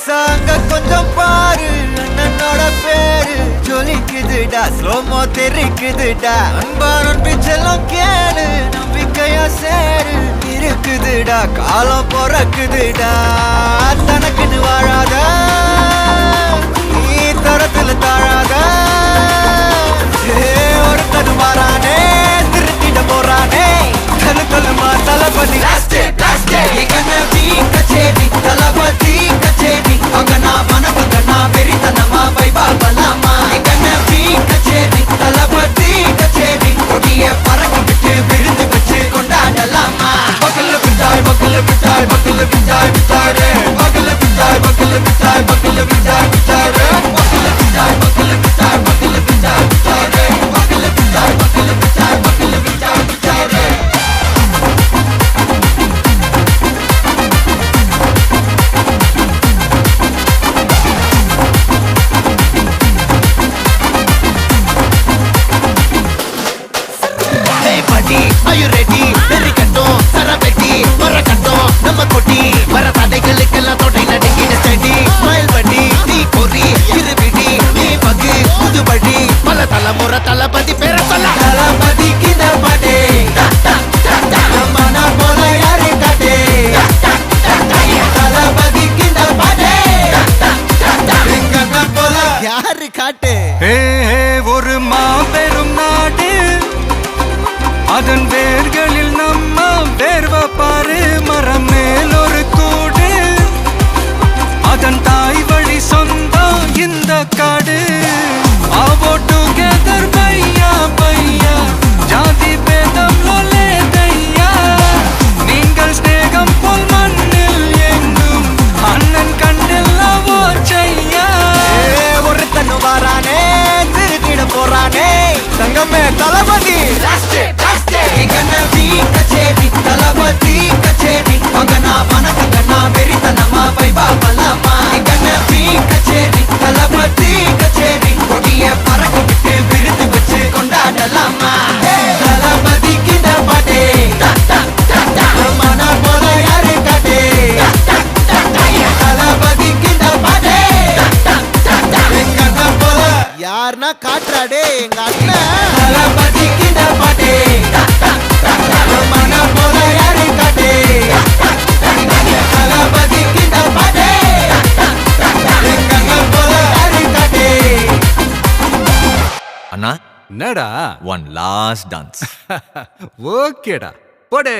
சாங்க கொஞ்சம் பாரு அண்ணனோட பேரு ஜொலிக்குதுடா ஸ்லோமோ தெரிக்குதுடா அன்பாரன் பிச்செல்லாம் கேளு நம்பிக்கையா சேரு இருக்குதுடா காலம் பொறக்குதுடா தனக்குன்னு வாழாத நீ தரத்துல தாழாத ஒருத்தது மாறானே திருத்திட போறானே கலு கலுமா தளபதி கச்சேரி தளபதி கச்சேரி அங்கனா மனபங்கனா வெறித்தனமா வைபாபலாமா கனவி கச்சேரி தளபதி கச்சேரி கொடிய பறக்க விட்டு விழுந்து வச்சு கொண்டாடலாமா பக்கல்ல விட்டாய் பக்கல்ல விட்டாய் பக்கல்ல விட்டாய் விட்டாரே பக்கல்ல விட்டாய் பக்கல்ல விட்டாய் பக்கல்ல விட்டாய் விட்டாரே பக்கல்ல விட்டாய் பக்கல்ல விட்டாய் பக்கல்ல விட்டாய் விட்டாரே பக்கல்ல விட்டாய் பக்கல்ல விட்டாய் பக்கல்ல விட்டாய் விட்டாரே Are you ready? Very கட்டும் சரபெட்டி வர கட்டும் நம்ம கொட்டி வர தடைகளுக்கெல்லாம் தொடை நடுங்கின செடி ஸ்மைல் பண்ணி நீ பொறி இருவிடி நீ பகு புதுபடி பல தலைமுறை தளபதி பேர சொல்ல தளபதி கிந்த பாட்டே மனா போல யாரு காட்டே தளபதி கிந்த பாட்டே எங்க போல யாரு காட்டே ஒரு மாபெரும் நாடு அதன் வேர்களில் நம்ம வேர்வ பாரு மரம் மேல் ஒரு கூடு அதன் தாய் வழி சொந்தம் இந்த காடு ஆவோ டுகெதர் பையா பையா ஜாதி பேதம் லோலே தையா நீங்கள் ஸ்நேகம் போல் மண்ணில் எங்கும் அண்ணன் கண்ணில் அவோ செய்யா ஒருத்தனு வாரானே திருத்திட போறானே தங்கமே தளபதி கனவி கச்சேரி தளபதி கச்சேரி அங்கனா மனகங்கனா வெறித்தனமா வைபாபலாமா கனவி கச்சேரி தளபதி கச்சேரி கொடிய பறக்க விட்டு விழுந்து வச்சு கொண்டாடலாமா தளபதி கிட்ட பாட்டே மன போல யாரு காட்டே தளபதி கிட்ட பாட்டே எங்க அண்ணன் போல யாருன்னா காட்டுறாடே எங்க அண்ணன் தளபதி கிட்ட பாட்டே அண்ணா என்னடா one last dance ஓகேடா போடே